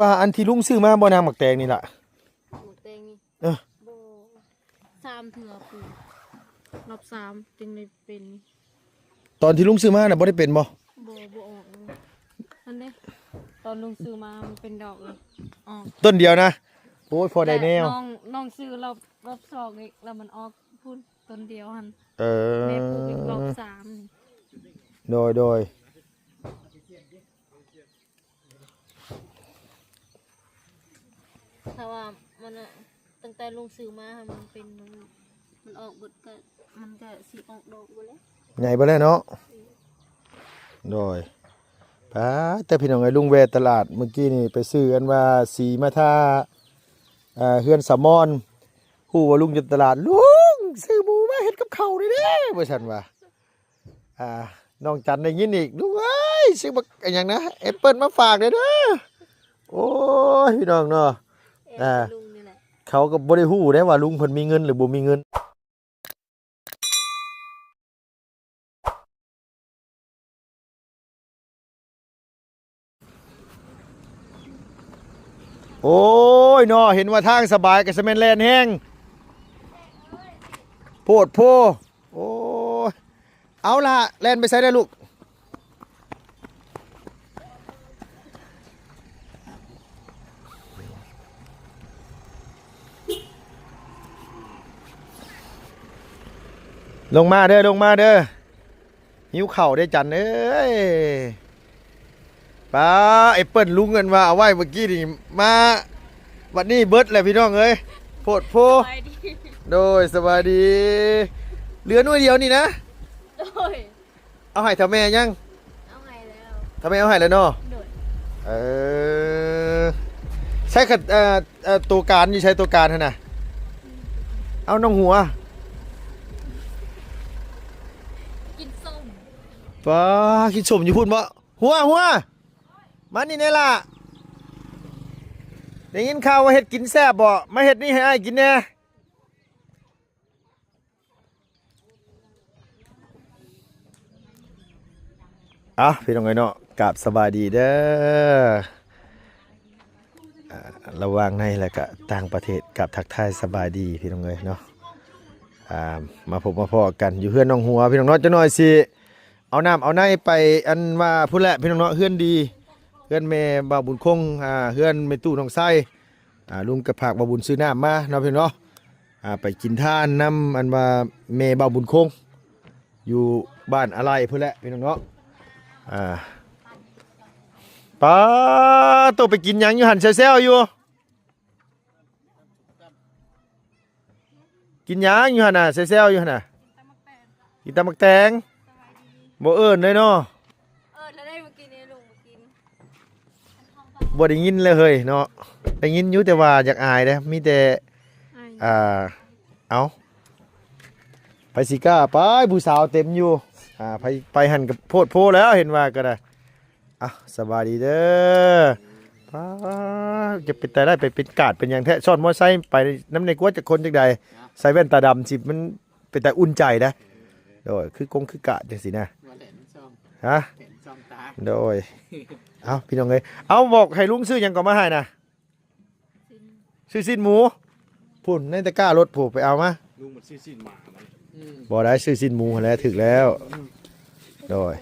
ว่าอันที่ลุงซื้อมาบ่นางหมักแตงนี่ล่ะหมูแตงนี่เออโบ3 เถื่อปูรอบ3จึงได้เป็นตอนที่ลุงซื้อมาน่ะบ่ได้เป็นบ่บ่ออกอันนี้ตอนลุงซื้อมามันเป็นดอกเลยออกต้นเดียวนะโอ้ยพอได้แนวน้องซื้อรอบ2อีกแล้วมันออกพุ่นต้นเดียวหั่นเออแม่ปลูกอีกรอบ3โดยถ้าว่ามันตั้งแต่ลุงซื้อมามันเป็นมันออกเบิดก็มันก็สิออกดอกบ่แล้วใหญ่บ่แล้วเนาะโดยป้าแต่พี่น้องไอ้ลุงแวะตลาดเมื่อกี้นี่ไปซื้ออันว่าสีมาทาเฮือนสามอนฮู้ว่าลุงอยู่ตลาดลุงซื้อหมูมาเฮ็ดกับข้าวนี่เด้ว่าซั่นว่าน้องจันได้ยินอีกลุงเอ้ยซื้อบักอันหยังนะแอปเปิ้ลมาฝากเด้อโอ้ยพี่น้องเนาะลุงนี่แหละเขาก็บ่ได้ฮู้ได้ว่าลุงเพิ่นมีเงินหรือบ่มีเงินโอ้ยเนาะเห็นว่าทางสบายก็สิแม่นแล่นแฮงโพดโพโอ้ยเอาล่ะแล่นไปไสได้ลูกลงมาเด้อหิวเข่าได้จันเอ้ยป้าไอ้เปิ้ลลุงเงินว่าเอาไว้เมื่อกี้นี่มาวันนี้เบิดเลยพี่น้องเอ้ยโพดโพโดยสวัสดีเหลือหน่วยเดียวนี่นะโดยเอาให้ทำแม่ยังเอาให้แล้วทำแม่เอาให้แล้วเนาะโดยใช้ขัดตัวการอยู่ใช้ตัวการฮะนะเอาน้องหัวกินส้มป้ากินส้มอยู่พูดบ่หัวมานี่เนี่ยล่ะได้ยินข่าวว่าเห็ดกินแซ่บบ่มาเห็ดนี่ให้อ้ายกินแน่พี่น้องเอ้ยเนาะกราบสบายดีเด้อระหว่างในและก็ต่างประเทศกับทักทายสบายดีพี่น้องเอ้ยเนาะมาพบมาพอกันอยู่เฮือนน้องหัวพี่น้องเนาะจะหน่อยสิเอาน้ำเอาในไปอันว่าพุ่นแหละพี่น้องเนาะเฮือนดีเฮือนแม่บ่าวบุญคงเฮือนแม่ตู้น้องไส้ลุงกระผากบ่าวบุญซื้อน้ำมาเนาะพี่น้องเนาะไปกินท่านน้ำอันว่าแม่บ่าวบุญคงอยู่บ้านอะไรพุ่นแหละพี่น้องเนาะป้าตัวไปกินยังอยู่หันเซลอยู่กินยังอยู่หันน่ะเซลอยู่หันน่ะกินตำมักแตงบ่เอิ้นเลยเนาะแล้วได้มากินนี่ลุงมากินบ่ได้ยินเลยเฮ้ยเนาะได้ยินอยู่แต่ว่าอยากอายเด้มีแต่เอาไปสิก้าไปผู้สาวเต็มอยู่ไปหันกับโพดโพแล้วเห็นว่าก็ได้สบายดีเด้อจะเป็นแต่ได้ไปเป็นกาดเป็นอย่างแท้ซ่อนมอไซค์ไปน้ำในกัวจากคนจากใดใส่แว่นตาดำสิมันเป็นแต่อุ่นใจนะโดยคือกาดจังสินะฮะโดยเอาพี่น้องเลยเอาบอกให้ลุงซื้อยังก่อนมาให้นะซื้อสิ้นหมูพุ่นในตะกร้ารถผูกไปเอามาลุงมันซื้อสิ้นหมาบ่ได้ซื้อสิ้นหมูแล้วถึกแล้วโดย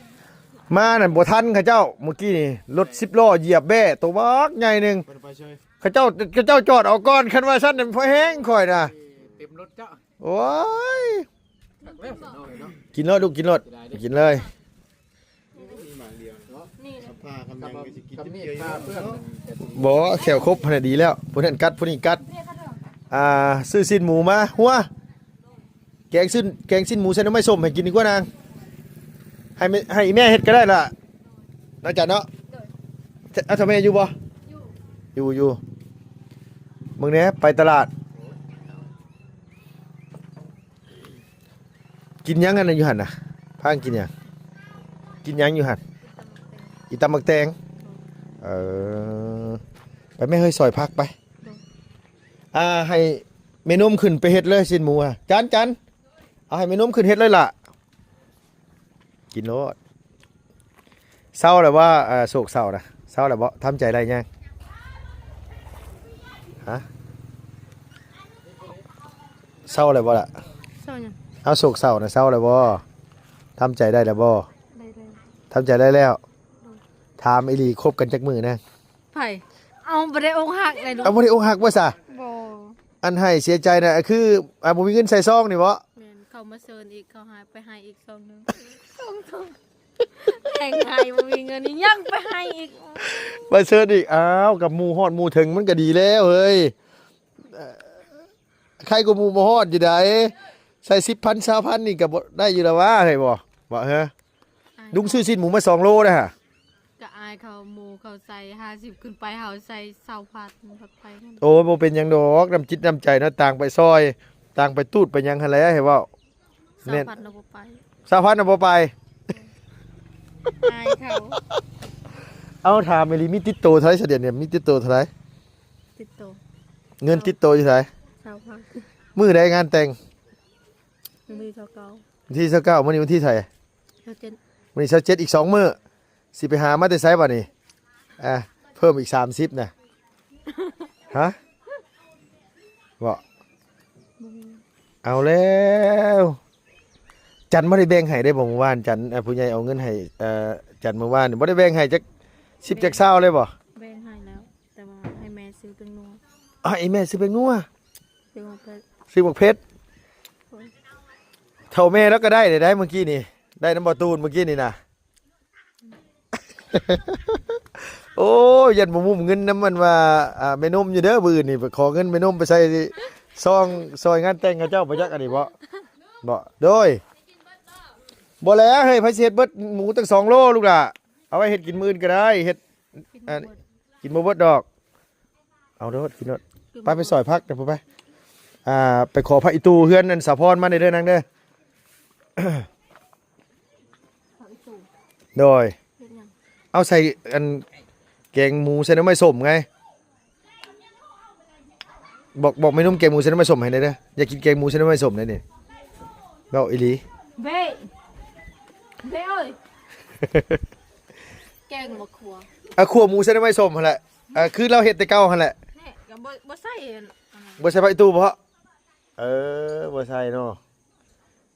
มานั่นบ่ทันข้าเจ้าเมื่อกี้นี่รถ10 ล้อเหยียบแบ่ตัวบักใหญ่นึงข้าเจ้าจอดเอาก่อนคันว่าซั่นนั่นพอแห้งค่อยน่ะเต็มรถเจ้าโอ้ยกินรถลูกกินรถกินเลยบ่แขวครบพอดีแล้วผู้นั้นกัดผู้นี้กัดซื้อสิ้นหมูมาหัวแกงสิ้นหมูใส่น้ำไม่ส้มให้กินดีกว่านางให้แม่เฮ็ดก็ได้ล่ะน่าจะเนาะทำไมอยู่บ่อยู่มึงเนี้ยไปตลาดกินยังกันอยู่หันน่ะพางกินยังอยู่หันอีตำบักแตงไปไม่เคยซอยพักไปให้เมนุ่มขึ้นไปเฮ็ดเลยสิ้นหมูจันเอาให้เมนุ่มขึ้นเฮ็ดเลยล่ะกินโลดเศร้าแล้วว่าโศกเศร้านะเศร้าแล้วบ่ทำใจได้ยัง ฮะเศร้าเลยบ่ล่ะ เศร้ายัง เอาโศกเศร้านะเศร้าเลยบ่ทำใจได้แล้วบ่ ได้เลย ทำใจได้แล้วถามไอหลีคบกันจักมือนะ ไผ่เอาบ่ได้อกหักเลยลูก เอาบ่ได้อกหักบ่ซะ บ่ อันให้เสียใจน่ะคือบ่มีเงินใส่ซองนี่บ่ แม่นเขามาเชิญอีกเขาหายไปให้อีกซองหนึงซองแข่งให้บ่มีเงินนี่ยังไปให้อีก มาเชิญอีกอ้าวกับหมู่ฮอดหมู่ถึงมันก็ดีแล้วเฮ้ยใครก็หมู่บ่ฮอดอยู่ไดใส่10,000 20,000นี่ก็บ่ได้อยู่แล้ววะเฮ้ยบ่ฮะลุงซื้อชิ้นหมูมา2โลนะฮะ ก็อายเขาหมู่เขาใส่50ขึ้นไปเฮาใส่20,000พักไปนั่น โอ้ยบ่เป็นหยังดอกน้ำจิตน้ำใจเนาะต่างไปซอยต่างไปตูดไปหยังหั่นแหละให้เว้า 20,000เราบ่ไป 20,000น่ะบ่ไป อายเขา เอาถามไอ้ลิมิตติดโตเท่าไหร่เสยเดือนเนี่ยมีติดโตเท่าไหร่ ติดต่อ เงินติดโตอยู่เท่าไหร่ 20,000 มื้อใดงานแต่ง มีเท่าเก่า วันที่29มื้อนี้วันที่เท่าไหร่ เท่าเจ็ด วันนี้27อีก2มื้อสิไปหามาแต่ไสบัดนี้เพิ่มอีก30น่ะฮะบ่เอาแล้วจันบ่ได้แบ่งให้ได้บ่เมื่อวานจันผู้ใหญ่เอาเงินให้จันเมื่อวานนี่บ่ได้แบ่งให้จัก10จัก20เลยบ่ แบ่งให้แล้ว แต่ว่าให้แม่ซื้อเป็นนัว ไอ้แม่ซื้อเป็นนัว ซื้อมาเพิ่น ซื้อบักเพชรเท่าแม่แล้วก็ได้ได้เมื่อกี้นี่ได้น้ำบ่ตูนเมื่อกี้นี่นะ โอ้ยยันบ่มุมเงินน้ำมันว่าแม่นมอยู่เด้อบื้อนี่ขอเงินแม่นมไปใส่ซองซอยงานแต่งกับเจ้าบ่จักอันนี้บ่โดยบ่แล้วเฮ้ยไผสิเฮ็ดเบิดหมูตั้ง2โลลูกล่ะเอาไว้เฮ็ดกินมื้ออื่นก็ได้เฮ็ด กิน อัน หมด กินบ่เบิดดอกเอาเด้อกินเด้อไปซอยพักเด้อไปไปขอพระอีตูเฮือนนั่นสะพรมาได้เด้อนางเด้อ เขาอีตู่ โดย เฮ็ดหยัง เอาใส่อันแกงหมูใส่น้ำมันส้มไงบอกไม่นุ่มแกงหมูใส่น้ำมันส้มให้ได้เด้ออยากกินแกงหมูใส่น้ำมันส้มได้นี่เว้าอีหลี เบ้เบ้เอ้ย แกงมะขัว ขัวหมูใส่น้ำมันส้มหั่นแหละคือเราเฮ็ดแต่เก่าหั่นแหละ แน่ก็บ่ใส่อันนั้น บ่ใส่ผักอีตู้บ่บ่ใส่เนาะ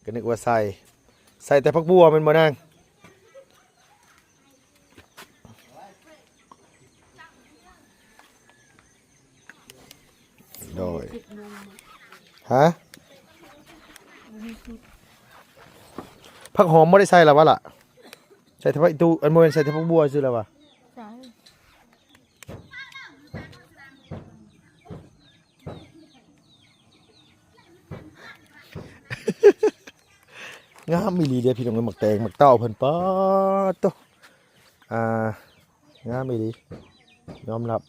ก็นึกว่าใส่แต่ผักบัวแมันบ่นางโดย 10 โมง ฮะผักหอมบ่ได้ใส่แล้ววะล่ะใส่แต่ผักอีตู้อันบ่แม่นใส่แต่ผักบัวซื่อแล้ววะ ใช่ งามอีหลีเด้อพี่น้องเอ้ยหมักแตงหมักเต้าเพิ่นป๊าดโตงามอีหลียอมรับ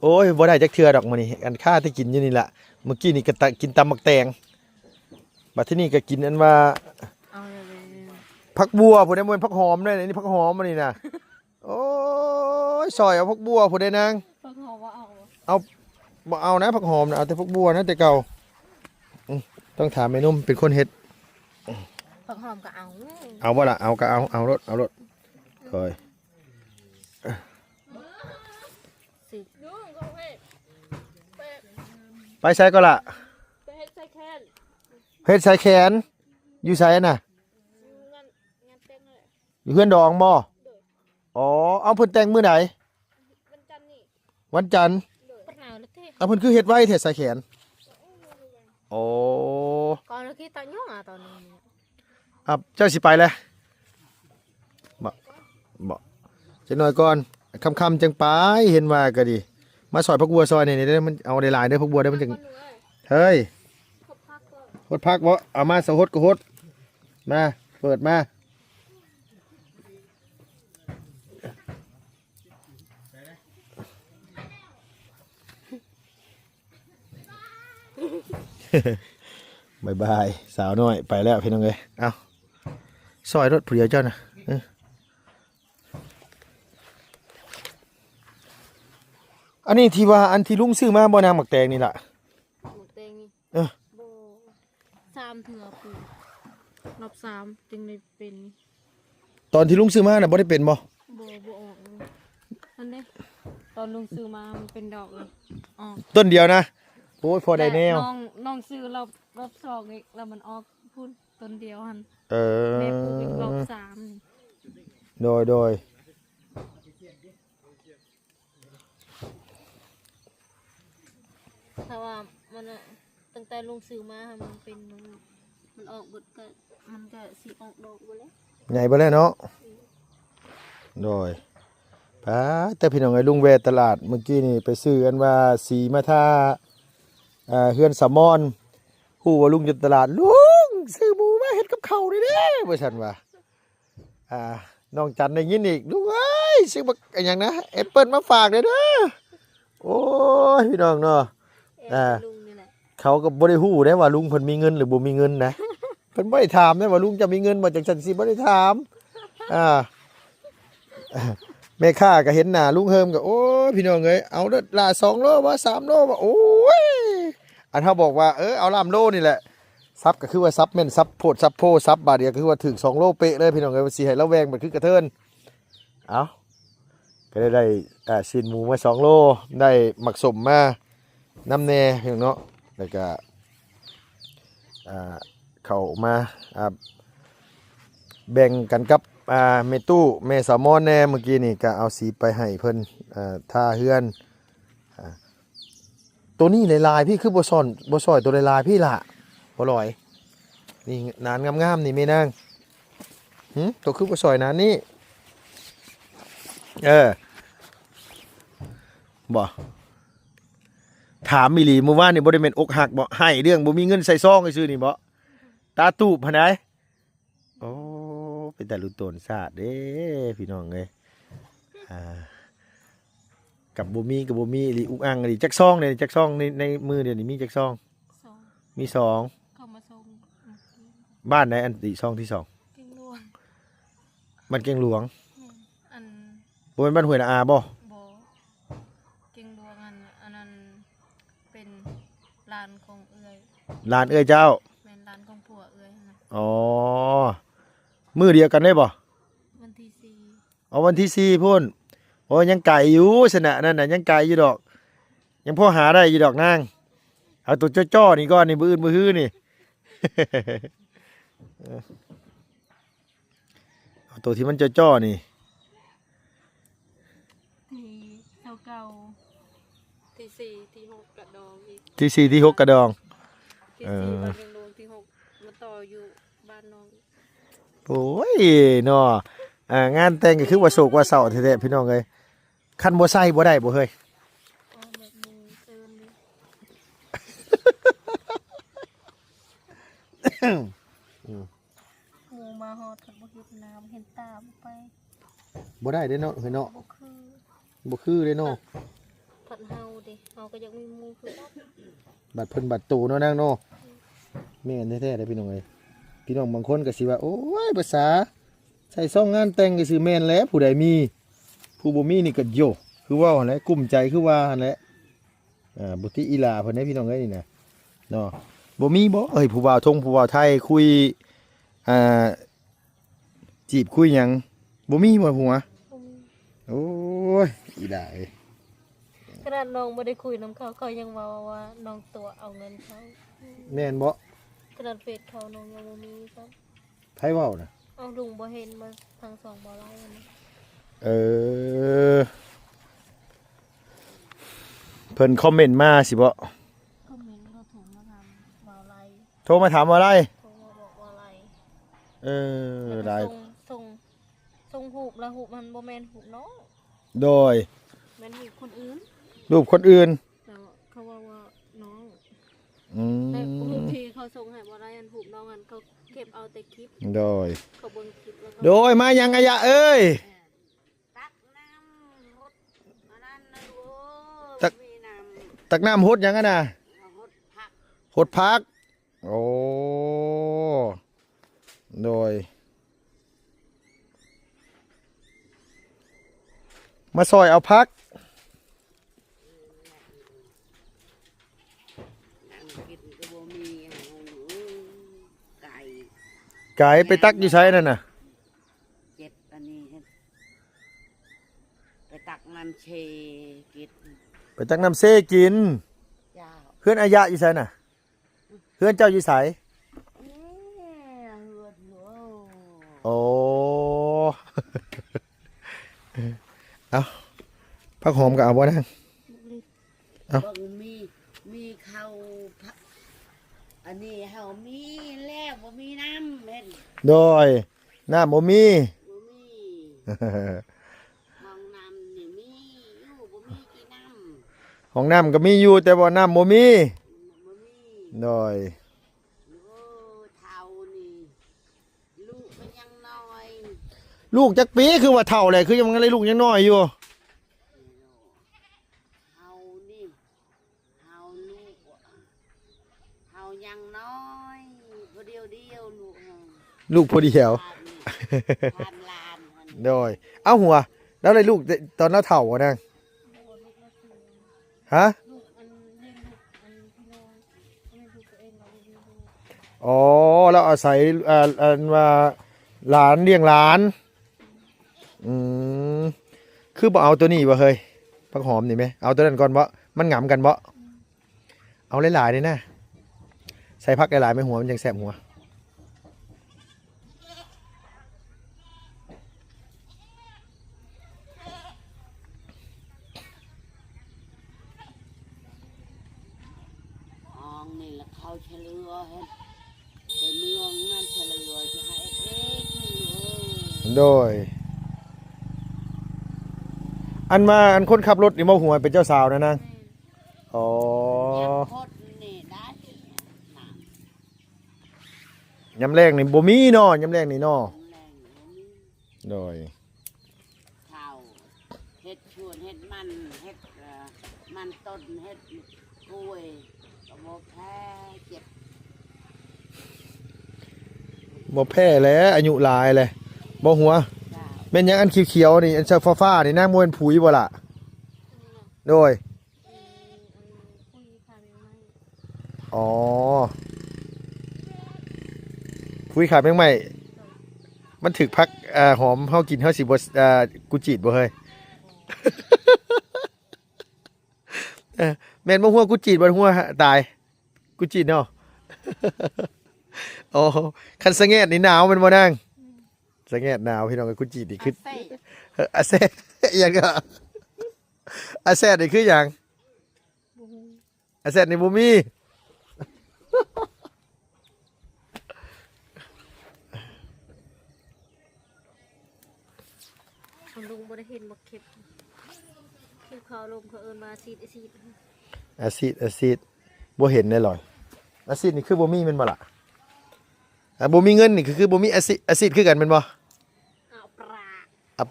โอ้ยบ่ได้จักเทื่อดอกมื้อนี้อันค่าที่กินอยู่นี่ล่ะเมื่อกี้นี่ก็กินตำหมักแตงบัดทีนี้ก็กินอันว่า เอาเลย ผักบัวผู้ใดบ่แม่นผักหอมเด้อนี่ผักหอมอันนี้น่ะโอ้ยซอยเอาผักบัวผู้ใดนาง ฟังเขาว่าเอา บ่เอานะผักหอมนะเอาแต่ผักบัวนะแต่เก่าต้องถามแม่นุ่มเป็นคนเฮ็ด ฟังหอมก็เอา เอาบ่ล่ะเอาก็เอารถเฮ้ย สิ ไปใช้ก็ล่ะ ไปเฮ็ดใส่แค้น เฮ็ดใส่แขนอยู่ไสน่ะ งานเต็มเลย อยู่เพื่อนดองบ่อ๋อเอาเพิ่นแต่งมื้อไหน วันจันทร์นี่ วันจันทร์ ปะหนาวแล้วเท่ เอาเพิ่นคือเฮ็ดไว้เฮ็ดใส่แขนโอ้ ก่อนแล้วคิดตอนย่องตอนนี้ เจ้าสิไปแล้วบ่จักหน่อยก่อนค่ำๆจังไปเห็นว่าก็ดีมาซอยผักบัวซอยนี่ได้มันเอาได้หลายเด้อผักบัวได้มันจังเฮ้ย ครบพักก็ หดพักบ่เอามาสะหดก็หดมาเปิดมา บายบายสาวน้อยไปแล้วพี่น้องเอ้ยเอาซอยรถผู้เดียวเจ้านะอันนี้ที่ว่าอันที่ลุงซื้อมาบ่นางหมักแตงนี่ล่ะ หมูเตงนี่ เออ โบ3เถื่อปูรอบ3จึงได้เป็น ตอนที่ลุงซื้อมาน่ะบ่ได้เป็นบ่ บ่ออก ตอนลุงซื้อมามันเป็นดอกเลยออก ต้นเดียวนะโอ้ยพอได้แนว ต่น้องซื้อรอบสองอีกแล้วมันออกพูดต้นเดียวหัน เอ แม่ปลูกอีกรอบ อ สามนี่ โดยถ้าว่ามันอะตั้งแต่ลุงซื้อมามันเป็นมันออกเบดก็มันก็สีออกดอกหมดแล้ว ใหญ่ไปแล้วเนาะโดยป้าแต่พี่น้องไอ้ลุงแวะตลาดเมื่อกี้นี่ไปซื้อกันว่าสีมาทาเฮือนสามอนฮู้ว่าลุงอยู่ตลาดลุงซื้อหมูมาเฮ็ดกับข้าวนี่เด้ว่าซั่นว่าน้องจันได้ยินอีกลุงเอ้ยซื้อบักอันหยังนะแอปเปิ้ลมาฝากเด้อเด้อโอ้ยพี่น้องเนาะ ลุงนี่แหละ เขาก็บ่ได้ฮู้ได้ว่าลุงเพิ่นมีเงินหรือบ่มีเงินนะ เพิ่นบ่ได้ถามได้ว่าลุงจะมีเงินบ่จังซั่นสิบ่ได้ถามแม่ค้าก็เห็นหน้าลุงเฮิมก็โอ้ยพี่น้องเอ้ยเอาเด้อละ2โลบ่3โลบ่โอ้ยอันเฮาบอกว่าเอา3โลนี่แหละซับก็คือว่าซับแม่นซับโพดซับโพซับบาทเดียวก็คือว่าถึง2โลเป๊ะเลยพี่น้องเอ้ยว่าสิให้ระแวงมันคือกระเทินเอาก็ได้ชิ้นหมูมา2โลได้หมักสมมาน้ำแน่เพียงเนาะแล้วก็เข้ามาแบ่งกันกับเมตู้เมสามอนแน่เมื่อกี้นี่ก็เอาสีไปให้เพิ่นทาเฮือนตัวนี้ลายๆพี่คือบ่ซอยตัวลายๆพี่ล่ะบ่ลอยนี่นานงามๆนี่แม่นางตัวคือบ่ซอยนานนี่บ่ถามอีหลีเมื่อวานนี่บ่ได้แม่นอกหักบ่ให้เรื่องบ่มีเงินใส่ซองซื่อนี่บ่ตาตูบหั่นไดโอ้เป็นแต่รุ่นโตนชาติเด้พี่น้องเอ้ยกับบ่มีอีหลีอุกอังอีหลีจักซองเนี่ยจักซองในมือเดี๋ยวนี้มีจักซอง สอง มีสอง เข้ามาส่ง บ้านไหนอันที่ซองที่สอง เก่งหลวง บ้านเกียงหลวง อัน บ่เป็นบ้านห้วยนาอาบ่ บ่เก่งหลวงอันนั้นเป็นลานของเอื้อย ลานเอ้ยเจ้า แม่นลานของผัวเอื้อยนะ อ๋อมือเดียวกันได้บ่ วันที่สี่ เอาวันที่4พุ่นโอ้ยังไก่อยู่สนะนั่นน่ะยังไก่อยู่ดอก ยังพอหาได้อยู่ดอกนางเอาตัวจ้อๆนี่ก่อนนี่มื้ออื่นมื้อฮื้อนี่ เอาตัวที่มันจ้อๆนี่ ที่เก่าที่สี่ที่หกกระดองอีก ที่4ที่6กระดอง ที่สี่บ้านเก่งหลวงที่หกมาต่ออยู่บ้านน้อง โอ้ยเนาะงานแต่งก็คือว่าโศกว่าเศร้าแท้ๆพี่น้องเอ้ยคันบ่ใส่บ่ได้บ่เฮ้ย อ๋อแบบมือเติมเลยหมูมาฮอดกับบ่เห็นน้ำเห็นตาบ่ไป บ่ได้เด้เนาะเฮ้ยเนาะ บ่คือ บ่คือเด้เนาะ ผัดเฮาดิเฮาก็ยังมีหมูคือกัน บัดเพิ่นบัดตูเนาะนางเนาะแม่นแท้ๆเด้พี่น้องเอ้ยพี่น้องบางคนก็สิว่าโอ้ยภาษาใส่ซองงานแต่งก็สิแม่นแหล้วผู้ใดมีผู้บ่มีนี่ก็โยคือว่าหั่นแหละกุ้มใจคือว่าหั่นแหละบุตรีอีหลาเพิ่นได้พี่น้องเอ้ยนี่นะเนาะบ่มีบ่เอ้ยผู้บ่าวทงผู้บ่าวไทยคุยจีบคุยหยังบ่มีบ่หัวโอ้ยอีหลาเอ้ย ขนาดน้องบ่ได้คุยนำเขาเขายังว่าน้องตัวเอาเงินเขา แม่นบ่ ขนาดเฟซเขาน้องยังบ่มีครับ ไผเว้าน่ะ เอาลุงบ่เห็นมาทางสองบ่ไล่นะ เออเพิ่นคอมเมนต์มาสิบ่ คอมเมนต์เขาถูกมาทำบ่ไล่ โทรมาถามว่าอะไร โทรมาบอกว่าไล่ เออได้ ส่งหูปแล้วหูปมันบ่แม่นหูปน้อง โดย แม่นหูปคนอื่น รูปคนอื่น แล้วเขาว่าน้อง อื แต่หูป ม ที่เขาส่งให้บ่ไล่อันหูปน้องอันเขาเก็บเอาแต่คลิป โดย เขาเบิ่งคลิปแล้วเขา โดยมายังอายะเอ้ย ตักน้ำรถอันนั้นนะลูก ตัก มีน้ ตักน้ำหดยังอะนะ ำรถผัก หดพัก โอ้โดยมาซอยเอาพัก น้ำกินก็บ่มีไก่ ไก่ไปตักอยู่ใช้นั่นน่ะ เจ็บอันนี้ไป ตักน้ำเชกิน ไปจักน้ำเซกิน เจ้า เพื่อนอายะอยู่ไสน่ะเพื่อนเจ้าอยู่ไส เอ๊ะเฮือดหัว โอ้ เอาผักหอมก็เอาบ่นาง เอ้า เบิ่งมีข้าวผักอันนี้เฮามีแล้วบ่มีน้ำเห็น โดยน้ำบ่มี บ่มีห้องน้ำนี่มีอยู่บ่มีกี่น้ำ ห้องน้ำก็มีอยู่แต่ว่าน้ำบ่มี บ่มี โดย โอ้เท่านี่ลูกมันยังน้อย ลูกจักปีคือว่าเฒ่าแหละคือยังเลยลูกยังน้อยอยู่ เฮานี่เฮาลูกเฮายังน้อยบ่เดียวลูกเฮา ลูกพอดีแถว ทานลานหั่น โดยเอาหัว แล้วเลยลูกตอนเราเฒ่าบ่นางฮะ ลูกอันเลี้ยงลูกอันพี่น้องไม่ลูกตัวเองเราเลี้ยงลูก อ๋อเราอาศัยอันว่าหลานเลี้ยงหลานอืมคือบ่เอาตัวนี้บ่เฮ้ยผักหอมนี่ไหมเอาตัวนั้นก่อนบ่มันหงำกันบ่เอาหลายๆนี่นะใส่ผักหลายๆไม่หัวมันยังแสบหัว อองนี่ละเขาเฉลือเฮ็ดแต่เมืองนั่นเฉลือจะให้เอง โดย อันมาอันคนขับรถนี่มาหัวเป็นเจ้าสาวนะนางอ๋อ ยังพดนี่ได้น้ำ ยำแรงนี่บ่มีเนาะยำแรงนี่เนาะ แรงบ่มี โดย ข้าวเฮ็ดชวนเฮ็ดมันเฮ็ดมันต้นเฮ็ดกล้วยก็บ่แพ้เจ็บ บ่แพ้แล้วอายุหลายเลยบ่หัว จ้า แม่นหยังอันเขียวๆนี่อันฟ้าๆนี่นางบ่เป็นผุยบ่ล่ะโดย คุยค่ะไม่ อ๋อผุยขาดแมงใหม่มันถึกพักหอมเฮากินเฮาสิบ่กุจีดบ่เฮ้ย แม่นบ่หัวกุจีดบ่หัวตายกุจีดเนาะ โอ้คันสะแงดนี่หนาวแมันบ่นางสะแงดหนาวพี่น้องกุจีดนี่คือ ใส่ อาแซดอหย่างก็อาแซดนี่คืออย่าง บูฮู อาแซดนี่บ่มี คนลุงบ่ได้เห็นบ่เข็บคือเขาลมเขาเอิ้นว่าซีดซีด อาซิดบ่เห็นแน่ลอยอาซิดนี่คือบ่มีแม่นบ่ล่ะบ่มีเงินนี่คือบ่มีอาซิดคือกันแม่นบ่ เอาปลา อ่ะ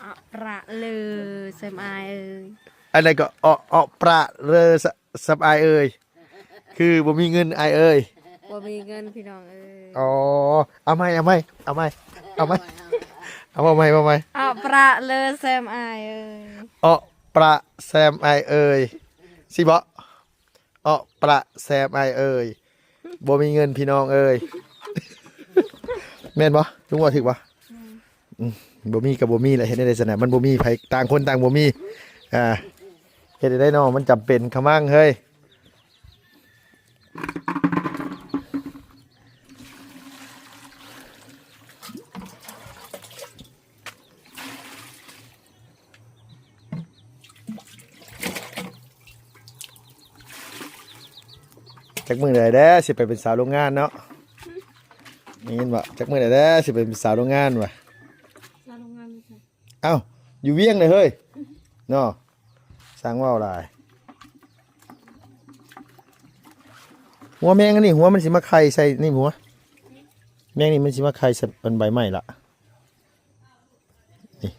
เอาปลาเลยเซมอายเอ้ย อะไรก็ประเรอสับอายเอ้ยคือบ่มีเงินอายเอ้ย บ่มีเงินพี่น้องเอ้ย อ๋อเอาไหมเอาเอาปลาเลยเซมอายเอ้ย ประแซมอายเอ้ยสิบ่ประแซมอายเอ้ยบ่มีเงินพี่น้องเอ้ย แม่นบ่ลุงว่าถึกบ่บ่มีกับบ่มีแหละเฮ็ดได้ซั่นน่ะมันบ่มีไผต่างคนต่างบ่มีเฮ็ดได้เนาะมันจำเป็นขะมั่งเฮ้ยจักมื้อใดเด้อสิไปเป็นสาวโรงงานเนาะนี่เห็นบ่จักมื้อใดเด้อสิไปเป็นสาวโรงงานว่ะ ลาโรงงานนี่ค่ะ เอ้าอยู่เวียงเลยเฮ้ยเนาะสร้างว่าวหลายหัวแมงอันนี่หัวมันสิมาไข่ใส่นี่หัวแมงนี่มันสิมาไข่ใส่เป็นใบไม้ละนี่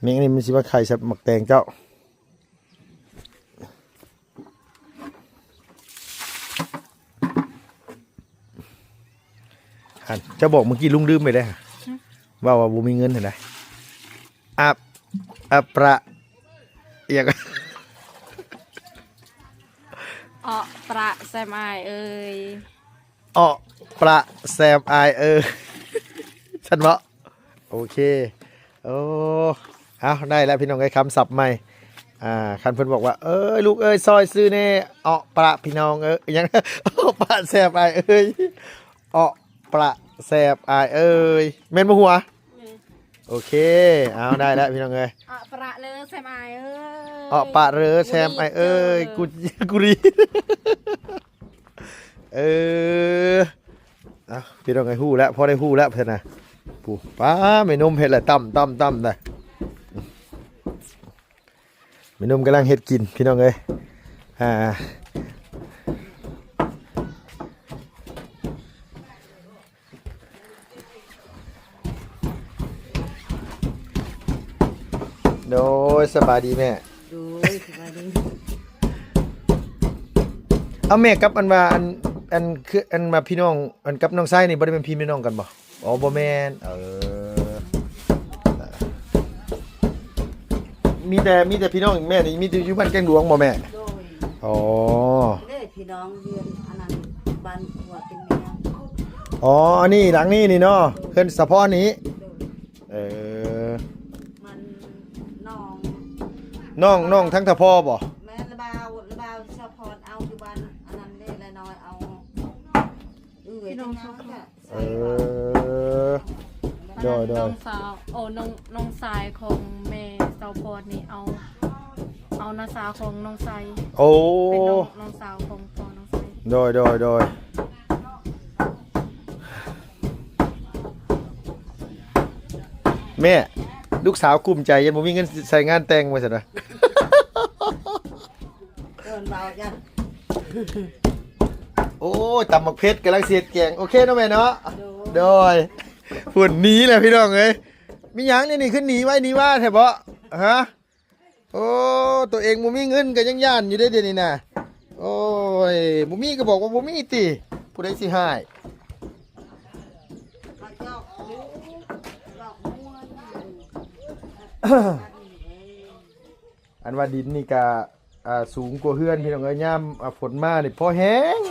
แมงอันนี่มันสิมาไข่ใส่หมักแตงเจ้าหันจะบอกเมื่อกี้ลุงลืมไปได้ว่าบ่มีเงินเห็นไหมประเอียก เอาปลาเซมอายเอ้ย ประแซมอายฉันวะโอเค โอ้เอาได้แล้วพี่น้องไอ้คำศัพท์ใหม่คันเพิ่นบอกว่าเอ้ยลูกเอ้ยซอยซื้อแน่เอาประพี่น้องยัง เอาประแสบอายเอ้ยเอาประแสบอายเอ้ยแม่นบ่หัวโอเคเอาได้แล้วพี่น้องเอ้ย อะประเลยแซมอายเอ้ย เอาปะเรอแซมไอเอ้ยกูรีเอาพี่น้องไอ้ฮู้แล้วพอได้ฮู้แล้วเพิ่นน่ะปู่ป้าแม่นมเฮ็ดแหละต่ำได้แม่นมกำลังเฮ็ดกินพี่น้องเอ้ยโดยสบายดีแม่ ดูสบายดี เอาแม่กับอันว่าอันคืออันมาพี่น้องอันกับน้องชายนี่บ่ได้เป็นพี่น้องกันบ่อ๋อบ่แม่นมีแต่พี่น้องแม่นี่มีแต่อยู่บ้านแกงหลวงบ่แม่ โดย อ๋อ เด้พี่น้องเรียนอันนั้นบ้านหัวเป็นแม่ อ๋ออันนี้หลังนี้นี่เนาะเพิ่นสะพอนี้ โดยมันน้อง น้องทั้งทะพ่อบ่ แม่ระบาวชาวพรเอาอยู่บ้านอันนั้นเด้ละน้อยเอาพี่น้องชาวพร โดย น้องสาวโอ้น้องสายของแม่สาวพรนี่เอาน้าสาวของน้องไซ โอ้ เป็นน้องสาวของพ่อน้องไซ โดยแม่ลูกสาวกลุ้มใจยังบ่มีเงินใส่งานแต่งไว้ซะนะ เดินเบาจัง โอ้ยตำบักเพชรกำลังเสียดแกงโอเคเนาะแม่เนาะโดยฝุ่นหนีแหละพี่น้องเอ้ยมีหยังนี่ขึ้นหนีไว้หนีว่าแท้บ่ฮะโอ้ตัวเองบ่มีเงินก็ยังย่านอยู่ได้เดี๋ยวนี้น่ะโอ้ยบ่มีก็บอกว่าบ่มีติผู้ใดสิให้ มาเจ้าดอกม่วง อันว่าดินนี่ก็สูงกว่าเฮือนพี่น้องเอ้ยยามฝนมานี่พอแห้ง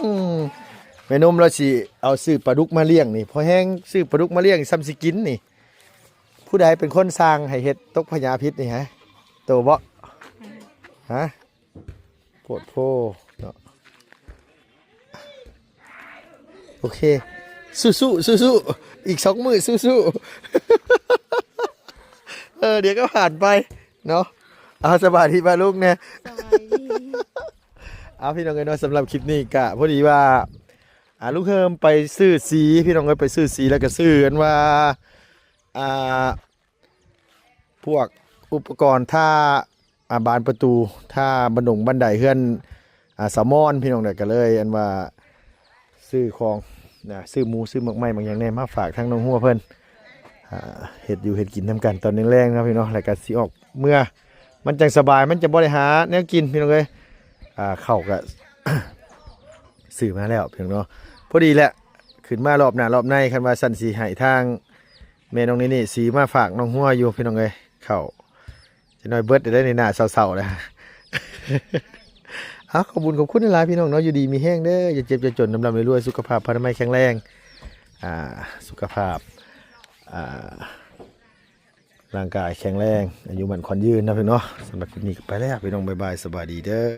แม่นมเราสิเอาซื้อปลาดุกมาเลี้ยงนี่พอแห้งซื้อปลาดุกมาเลี้ยงซ้ำสิกินนี่ผู้ใดเป็นคนสร้างให้เฮ็ดตกพญาพิษนี่ฮะโตบ่ฮะโพดโพเนาะโอเคสู้อีก2 มื้อสู้เดี๋ยวก็ผ่านไปเนาะเอาสบายดีป่ะลูกเนี่ย สบายดี เอาพี่น้องเอ้ยเนาะสำหรับคลิปนี้กะพอดีว่าลูกเฮิมไปซื้อสีพี่น้องเอ้ยไปซื้อสีแล้วก็ซื้อกันว่าพวกอุปกรณ์ท่าบานประตูท่าบันไดเฮือนสามอนพี่น้องเนี่ยก็เลยอันว่าซื้อของซื้อหมูซื้อหมกไม้บางอย่างแน่มาฝากทั้งน้องหัวเพิ่นเฮ็ดอยู่เฮ็ดกินทำกันตอนแรงๆนะพี่น้องแล้วก็สิออกเมื่อมันจังสบายมันจะบ่ได้หาแนวกินพี่น้องเอ้ยเข้าก็ ซื้อมาแล้วเพียงเนาะพอดีแหละขึ้นมารอบหน้ารอบในคันว่าสั่นสีให้ทางแม่น้องนี่สีมาฝากน้องหัวอยู่พี่น้องเอ้ยเข้าจะน้อยเบิดได้ในหน้าเศร้าๆเลย ขอบคุณหลายพี่น้องเนาะอยู่ดีมีแห้งเด้ออย่าเจ็บอย่าจนลำรวยสุขภาพพลานามัยแข็งแรงสุขภาพร่างกายแข็งแรงอายุมันขวัญยืนนะพี่น้องสำหรับคลิปนี้ไปแล้วพี่น้องบ๊ายบายสวัสดีเด้อ